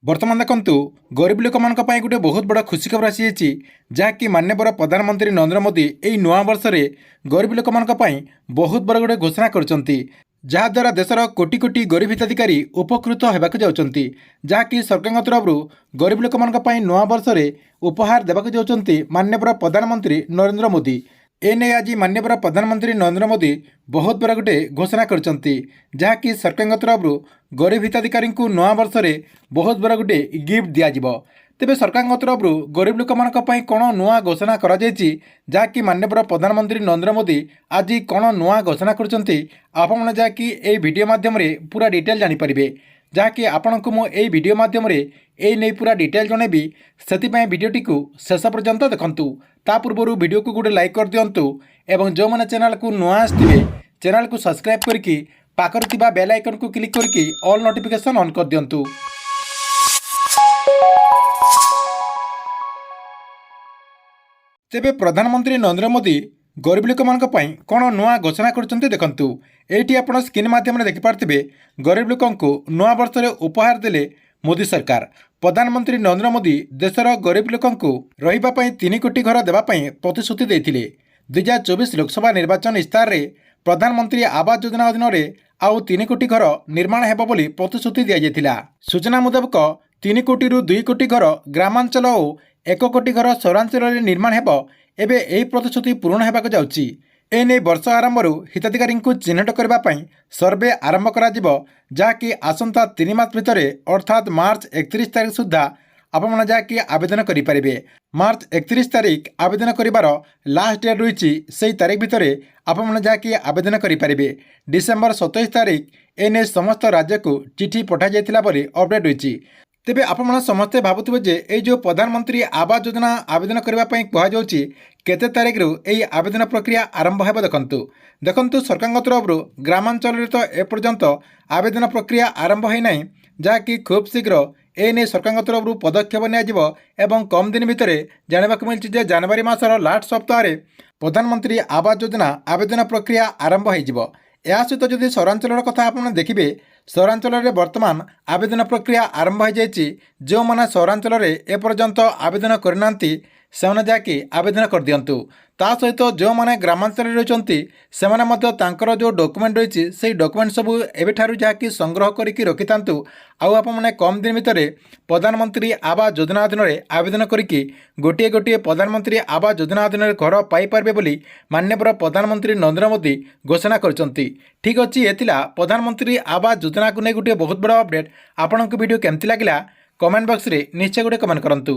बर्तमान देखु गरीब लोक मान गोटे बहुत बड़ा खुशी खबर आसी जहाँकि माननीय प्रधानमंत्री नरेंद्र मोदी यही नुआ वर्ष में गरीब लोक मान बहुत बड़ा गोटे घोषणा करछंती जहाद्वारा देशर कोटी कोटी गरीब हिताधिकारी उपकृत होगाक जाउछंती जहाँकि सरकार तरफ गरीब लोक मान नुआ वर्ष में उपहार देवाक जाउछंती माननीय प्रधानमंत्री नरेंद्र मोदी। एने आज माननीय प्रधानमंत्री नरेंद्र मोदी बहुत बड़ा गोटे घोषणा करछंती जहाँकि सरकार तरफ गरीब हिताधिकारी नुआ वर्ष में बहुत बड़ा गोटे गिफ्ट दिज्व। तेबे सरकार तरफ गरीब लोक मान कौन नुआ घोषणा करा जहाँकि माननीय प्रधानमंत्री नरेंद्र मोदी आज कौन नुआ घोषणा करछंती आपण जहाँकि ए वीडियो माध्यम पूरा डिटेल जानीपारे जहाँकि आपण को मुझे वीडियो माध्यम नहीं पूरा डिटेल जनइबी से वीडियोटी को शेष पर्यंत देखूँ। ता पूर्व वीडियो को गोटे लाइक कर दिंतु एवं जो मैंने चैनल को नुआ आसवे चैनल को सब्सक्राइब करके पाखर बेल आइकन को क्लिक करके ऑल नोटिफिकेशन ऑन कर दिंतु। तेबे प्रधानमंत्री नरेंद्र मोदी गरीब लोक मान कौन नुआ घोषणा करछंती देखंतु। एठी आपण स्क्रीन माध्यम देखि पारथिबे गरीब लोकंकु नुआ वर्ष रे उपहार देले मोदी सरकार। प्रधानमंत्री नरेंद्र मोदी देशर गरीब लोकंकु रहिबा पई 3 कोटी घर देबा पई प्रतिश्रुति देथिले। 2024 लोकसभा निर्वाचन इस्तार रे प्रधानमंत्री आवास योजना अधीन रे आउ 3 कोटी घर निर्माण हेबो बोली प्रतिश्रुति दिया जायतिला। सूचना मुताबिक 3 कोटी रु 2 कोटी घर ग्रामांचल और 1 कोटी घर सहरांचल रे निर्माण हेबो। एबे एही प्रतिश्रुति पूर्ण हेबाक जाउची। एने वर्ष आरंभ हिताधिकारी चिन्हट करने सर्वे आरंभ करा जहाँकि आसंता 3 मास भितर अर्थात मार्च 31 तारीख सुधा आपण जहाँकि आवेदन करेंगे। मार्च 31 तारीख आवेदन करिवार लास्ट डेट रही से तारीख भितर आपण जहाँकि आवेदन करेंगे। डिसेम्बर 27 तारीख एने समस्त राज्य को चिठी पठा जाइथिला बोली अपडेट रही। तेबे आपण समस्ते भावुथिबे जे ए जो प्रधानमंत्री आवास योजना आवेदन करने कहुच्छी केते तारीख रु एई आवेदन प्रक्रिया आरंभ हेब देखंतु सरकार तरफ ग्रामांचल तो एपर्यंत आवेदन प्रक्रिया आरंभ है नहीं जहाँकि खूब शीघ्र एने सरकार तरफ पदक्षेप नियाजिबो एवं कम दिन भितर जानवाक मिलछि जे जनवरी मासर लास्ट सप्ताह प्रधानमंत्री आवास योजना आवेदन प्रक्रिया आरंभ हो। या सहित जदि सहरांचल कथा आप देखिए सहरांचल बर्तमान आवेदन प्रक्रिया आरंभ हो जाए। जो मैंने सहरांचल एपर्यंत आवेदन करना से जाकि आवेदन कर दिंतु। ता सहित जो मैंने ग्रामांचल रही जो डॉक्यूमेंट रही से डॉक्यूमेंट सब एवं जहाँकि संग्रह करके रखि था आप कम दिन भितर प्रधानमंत्री आवास योजना अधीन आवेदन करके गोटे गोटे प्रधानमंत्री आवास योजना अधीन घर पाइपर बोली माननीय प्रधानमंत्री नरेंद्र मोदी घोषणा करछंती। ठीक अच्छी ये प्रधानमंत्री आवास योजना को नहीं गोटे बहुत बड़ा अपडेट। आपन को वीडियो केमती लगिला कमेंट बॉक्स रे निश्चय गोटे कमेंट करंतु।